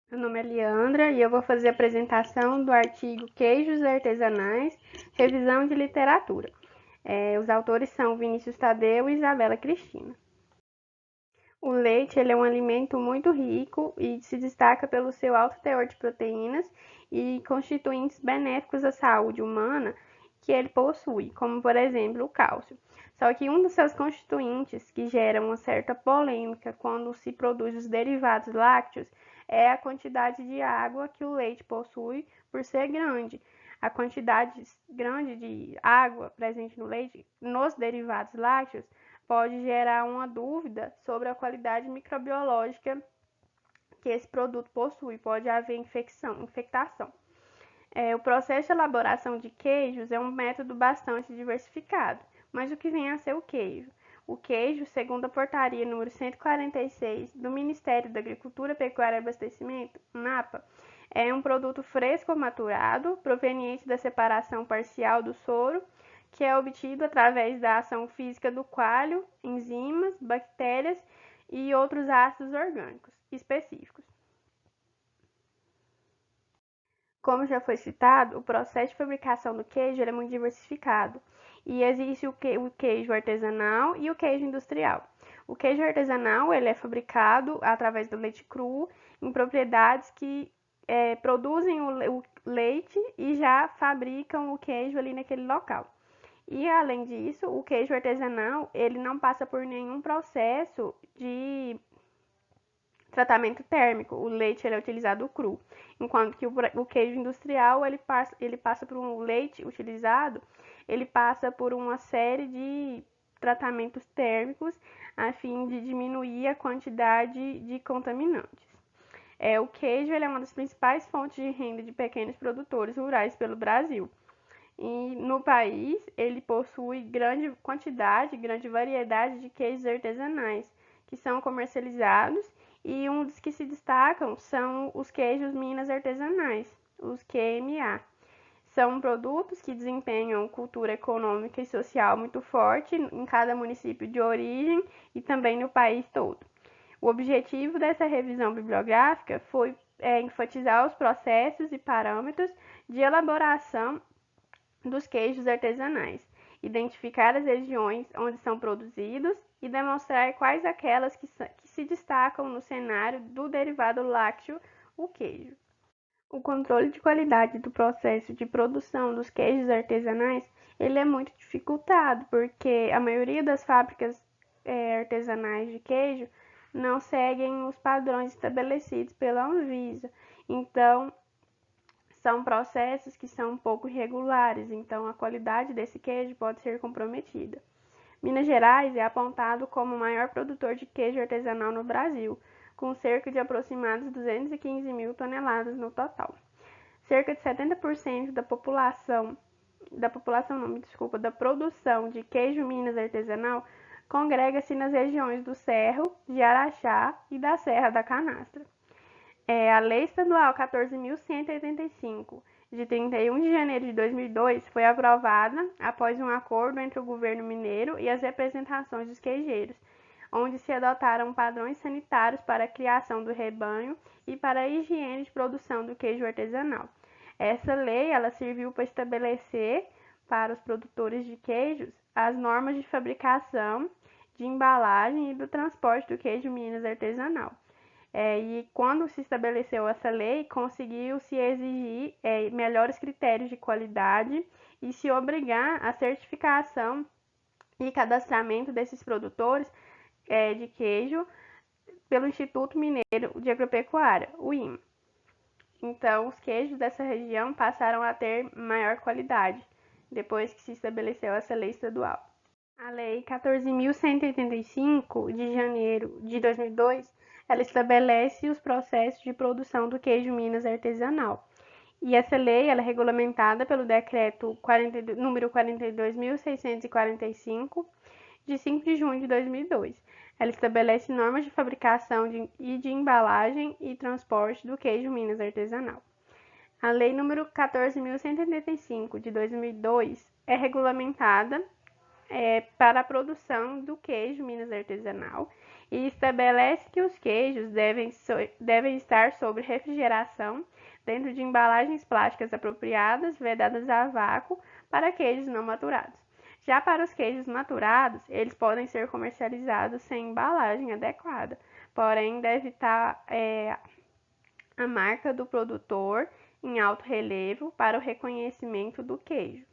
Meu nome é Leandra e eu vou fazer a apresentação do artigo Queijos Artesanais, Revisão de Literatura. Os autores são Vinícius Tadeu e Isabela Cristina. O leite ele é um alimento muito rico e se destaca pelo seu alto teor de proteínas e constituintes benéficos à saúde humana que ele possui, como por exemplo o cálcio. Só que um dos seus constituintes que gera uma certa polêmica quando se produz os derivados lácteos é a quantidade de água que o leite possui por ser grande. A quantidade grande de água presente no leite, nos derivados lácteos, pode gerar uma dúvida sobre a qualidade microbiológica que esse produto possui, pode haver infectação. O processo de elaboração de queijos é um método bastante diversificado, mas o que vem a ser o queijo? O queijo, segundo a portaria número 146 do Ministério da Agricultura, Pecuária e Abastecimento, MAPA, é um produto fresco ou maturado, proveniente da separação parcial do soro, que é obtido através da ação física do coalho, enzimas, bactérias e outros ácidos orgânicos específicos. Como já foi citado, o processo de fabricação do queijo é muito diversificado e existe o queijo artesanal e o queijo industrial. O queijo artesanal ele é fabricado através do leite cru em propriedades que produzem o leite e já fabricam o queijo ali naquele local. E além disso, o queijo artesanal ele não passa por nenhum processo de tratamento térmico. O leite ele é utilizado cru, enquanto que o queijo industrial ele passa por um leite utilizado, ele passa por uma série de tratamentos térmicos a fim de diminuir a quantidade de contaminantes. O queijo ele é uma das principais fontes de renda de pequenos produtores rurais pelo Brasil. E no país ele possui grande quantidade, grande variedade de queijos artesanais que são comercializados e um dos que se destacam são os queijos Minas artesanais, os QMA. São produtos que desempenham cultura econômica e social muito forte em cada município de origem e também no país todo. O objetivo dessa revisão bibliográfica foi enfatizar os processos e parâmetros de elaboração dos queijos artesanais, identificar as regiões onde são produzidos e demonstrar quais aquelas que se destacam no cenário do derivado lácteo, o queijo. O controle de qualidade do processo de produção dos queijos artesanais ele é muito dificultado, porque a maioria das fábricas artesanais de queijo não seguem os padrões estabelecidos pela Anvisa. Então, são processos que são um pouco irregulares, então a qualidade desse queijo pode ser comprometida. Minas Gerais é apontado como o maior produtor de queijo artesanal no Brasil, com cerca de aproximados 215 mil toneladas no total. Cerca de 70% da produção de queijo Minas artesanal congrega-se nas regiões do Cerro, de Araxá e da Serra da Canastra. A Lei Estadual 14.185, de 31 de janeiro de 2002, foi aprovada após um acordo entre o governo mineiro e as representações dos queijeiros, onde se adotaram padrões sanitários para a criação do rebanho e para a higiene de produção do queijo artesanal. Essa lei ela serviu para estabelecer para os produtores de queijos as normas de fabricação, de embalagem e do transporte do queijo Minas artesanal. E quando se estabeleceu essa lei, conseguiu-se exigir melhores critérios de qualidade e se obrigar à certificação e cadastramento desses produtores de queijo pelo Instituto Mineiro de Agropecuária, o IMA. Então, os queijos dessa região passaram a ter maior qualidade depois que se estabeleceu essa lei estadual. A Lei 14.185, de janeiro de 2002, ela estabelece os processos de produção do queijo Minas artesanal. E essa lei ela é regulamentada pelo Decreto número 42.645, de 5 de junho de 2002. Ela estabelece normas de fabricação e de embalagem e transporte do queijo Minas artesanal. A Lei número 14.185, de 2002, é regulamentada para a produção do queijo Minas artesanal e estabelece que os queijos devem estar sob refrigeração dentro de embalagens plásticas apropriadas, vedadas a vácuo para queijos não maturados. Já para os queijos maturados, eles podem ser comercializados sem embalagem adequada, porém deve estar a marca do produtor em alto relevo para o reconhecimento do queijo.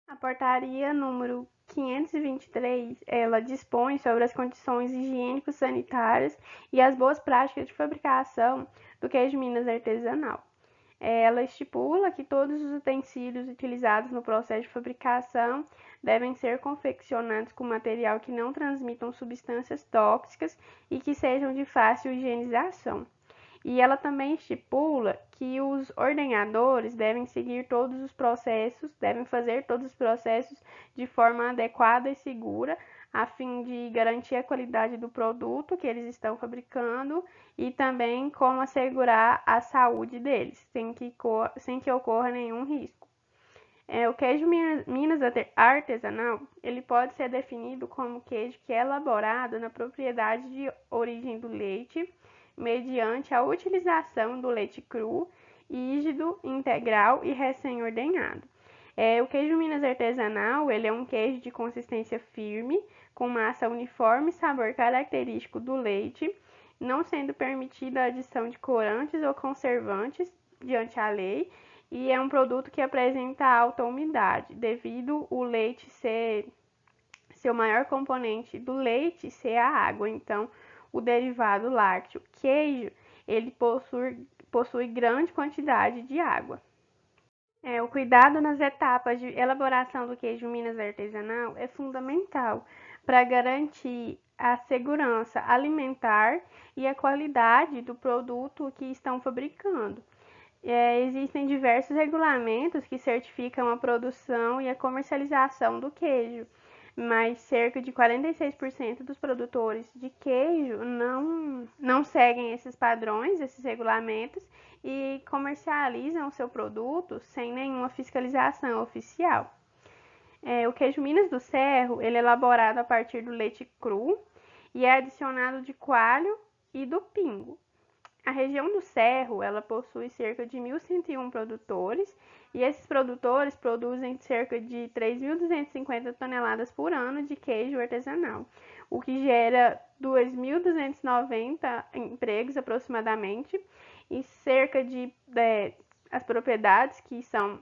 A portaria número 523, ela dispõe sobre as condições higiênico-sanitárias e as boas práticas de fabricação do queijo Minas artesanal. Ela estipula que todos os utensílios utilizados no processo de fabricação devem ser confeccionados com material que não transmitam substâncias tóxicas e que sejam de fácil higienização. E ela também estipula que os ordenhadores devem fazer todos os processos de forma adequada e segura, a fim de garantir a qualidade do produto que eles estão fabricando e também como assegurar a saúde deles, sem que ocorra nenhum risco. O queijo Minas artesanal, ele pode ser definido como queijo que é elaborado na propriedade de origem do leite, mediante a utilização do leite cru, rígido, integral e recém-ordenhado. O queijo Minas artesanal, ele é um queijo de consistência firme, com massa uniforme e sabor característico do leite, não sendo permitida a adição de corantes ou conservantes diante a lei, e é um produto que apresenta alta umidade, devido o leite ser o maior componente do leite ser a água. Então, o derivado lácteo queijo, ele possui grande quantidade de água. O cuidado nas etapas de elaboração do queijo Minas artesanal é fundamental para garantir a segurança alimentar e a qualidade do produto que estão fabricando. Existem diversos regulamentos que certificam a produção e a comercialização do queijo, mas cerca de 46% dos produtores de queijo não seguem esses padrões, esses regulamentos, e comercializam o seu produto sem nenhuma fiscalização oficial. O queijo Minas do Cerro, ele é elaborado a partir do leite cru e é adicionado de coalho e do pingo. A região do Cerro, ela possui cerca de 1.101 produtores, e esses produtores produzem cerca de 3.250 toneladas por ano de queijo artesanal, o que gera 2.290 empregos aproximadamente, e cerca de as propriedades que são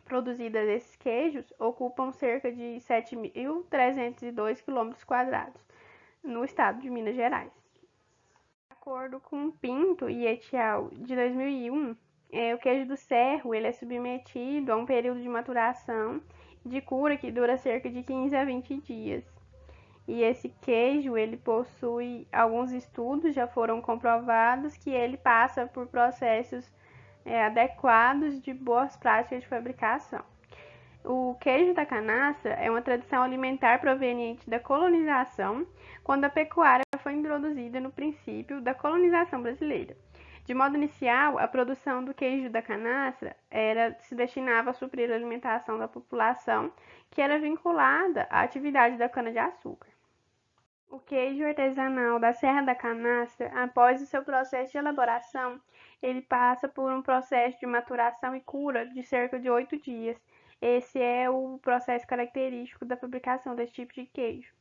produzidas desses queijos ocupam cerca de 7.302 km² no estado de Minas Gerais. De acordo com Pinto e al. de 2001, o queijo do Cerro ele é submetido a um período de maturação de cura que dura cerca de 15 a 20 dias. E esse queijo, ele possui alguns estudos, já foram comprovados que ele passa por processos adequados de boas práticas de fabricação. O queijo da canastra é uma tradição alimentar proveniente da colonização, quando a pecuária foi introduzida no princípio da colonização brasileira. De modo inicial, a produção do queijo da canastra se destinava a suprir a alimentação da população, que era vinculada à atividade da cana-de-açúcar. O queijo artesanal da Serra da Canastra, após o seu processo de elaboração, ele passa por um processo de maturação e cura de cerca de 8 dias. Esse é o processo característico da fabricação desse tipo de queijo.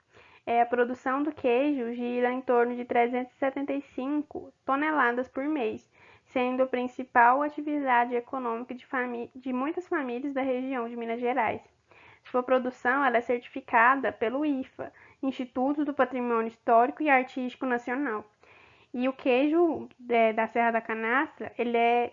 A produção do queijo gira em torno de 375 toneladas por mês, sendo a principal atividade econômica de muitas famílias da região de Minas Gerais. Sua produção é certificada pelo IFA, Instituto do Patrimônio Histórico e Artístico Nacional. E o queijo da Serra da Canastra, ele é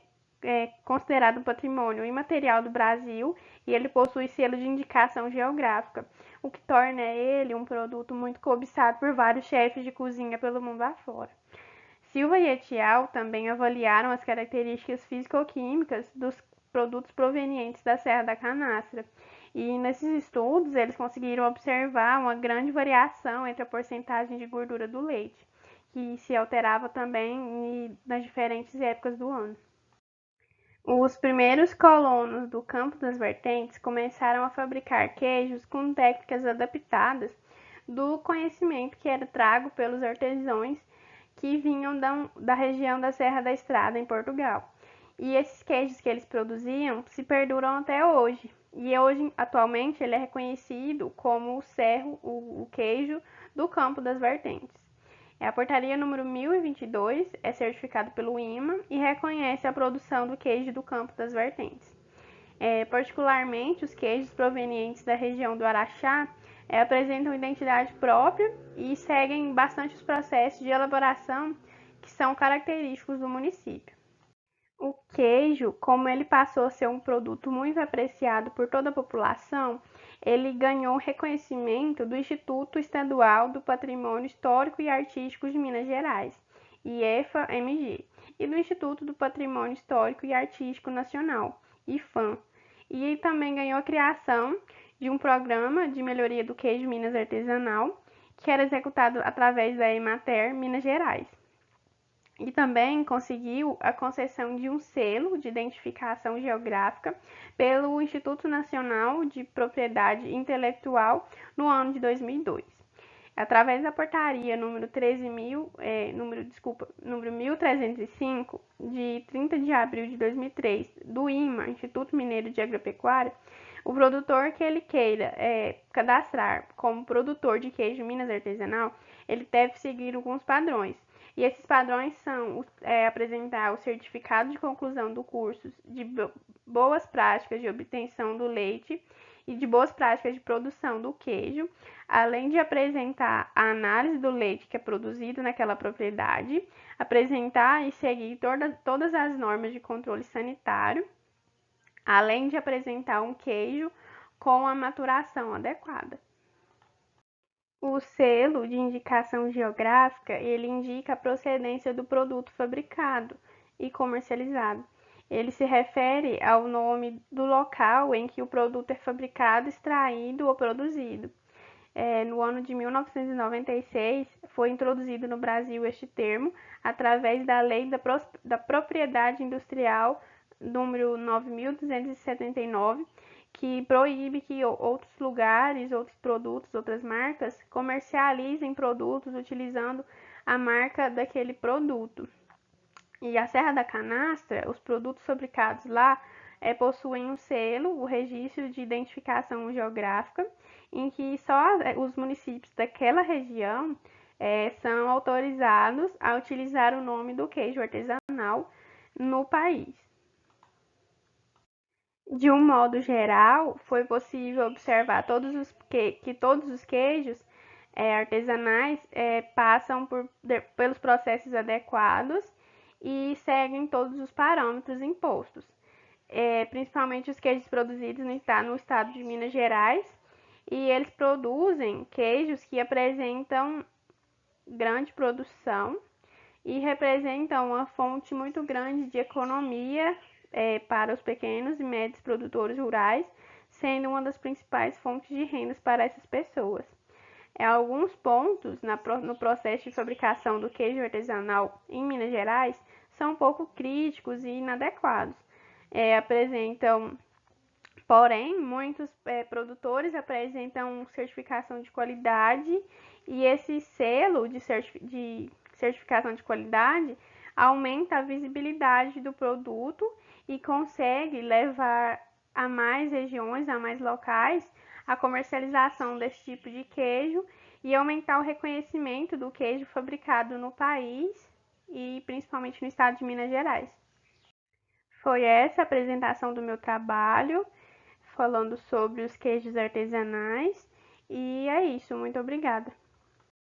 considerado um patrimônio imaterial do Brasil e ele possui selo de indicação geográfica, o que torna ele um produto muito cobiçado por vários chefes de cozinha pelo mundo afora. Silva e al. Também avaliaram as características físico-químicas dos produtos provenientes da Serra da Canastra. E nesses estudos, eles conseguiram observar uma grande variação entre a porcentagem de gordura do leite, que se alterava também nas diferentes épocas do ano. Os primeiros colonos do Campo das Vertentes começaram a fabricar queijos com técnicas adaptadas do conhecimento que era trago pelos artesãos que vinham da região da Serra da Estrada, em Portugal. E esses queijos que eles produziam se perduram até hoje. E hoje, atualmente, ele é reconhecido como o queijo do Campo das Vertentes. A portaria número 1022 é certificado pelo IMA e reconhece a produção do queijo do Campo das Vertentes. Particularmente, os queijos provenientes da região do Araxá apresentam identidade própria e seguem bastante os processos de elaboração que são característicos do município. O queijo, como ele passou a ser um produto muito apreciado por toda a população, ele ganhou reconhecimento do Instituto Estadual do Patrimônio Histórico e Artístico de Minas Gerais, IEFA-MG, e do Instituto do Patrimônio Histórico e Artístico Nacional, IFAM. E também ganhou a criação de um programa de melhoria do queijo Minas artesanal, que era executado através da Emater Minas Gerais. E também conseguiu a concessão de um selo de identificação geográfica pelo Instituto Nacional de Propriedade Intelectual no ano de 2002. Através da portaria número 1305, de 30 de abril de 2003, do IMA, Instituto Mineiro de Agropecuária, o produtor que ele queira cadastrar como produtor de queijo Minas artesanal, ele deve seguir alguns padrões. E esses padrões são apresentar o certificado de conclusão do curso de boas práticas de obtenção do leite e de boas práticas de produção do queijo, além de apresentar a análise do leite que é produzido naquela propriedade, apresentar e seguir todas as normas de controle sanitário, além de apresentar um queijo com a maturação adequada. O selo de indicação geográfica, ele indica a procedência do produto fabricado e comercializado. Ele se refere ao nome do local em que o produto é fabricado, extraído ou produzido. No ano de 1996, foi introduzido no Brasil este termo através da Lei da Propriedade Industrial número 9.279, que proíbe que outros lugares, outros produtos, outras marcas comercializem produtos utilizando a marca daquele produto. E a Serra da Canastra, os produtos fabricados lá possuem um selo, o registro de identificação geográfica, em que só os municípios daquela região são autorizados a utilizar o nome do queijo artesanal no país. De um modo geral, foi possível observar que todos os queijos artesanais passam pelos processos adequados e seguem todos os parâmetros impostos, principalmente os queijos produzidos no estado de Minas Gerais, e eles produzem queijos que apresentam grande produção e representam uma fonte muito grande de economia para os pequenos e médios produtores rurais, sendo uma das principais fontes de rendas para essas pessoas. Alguns pontos no processo de fabricação do queijo artesanal em Minas Gerais são um pouco críticos e inadequados. Porém, muitos produtores apresentam certificação de qualidade e esse selo de certificação de qualidade aumenta a visibilidade do produto e consegue levar a mais regiões, a mais locais, a comercialização desse tipo de queijo e aumentar o reconhecimento do queijo fabricado no país e principalmente no estado de Minas Gerais. Foi essa a apresentação do meu trabalho, falando sobre os queijos artesanais, e é isso, muito obrigada.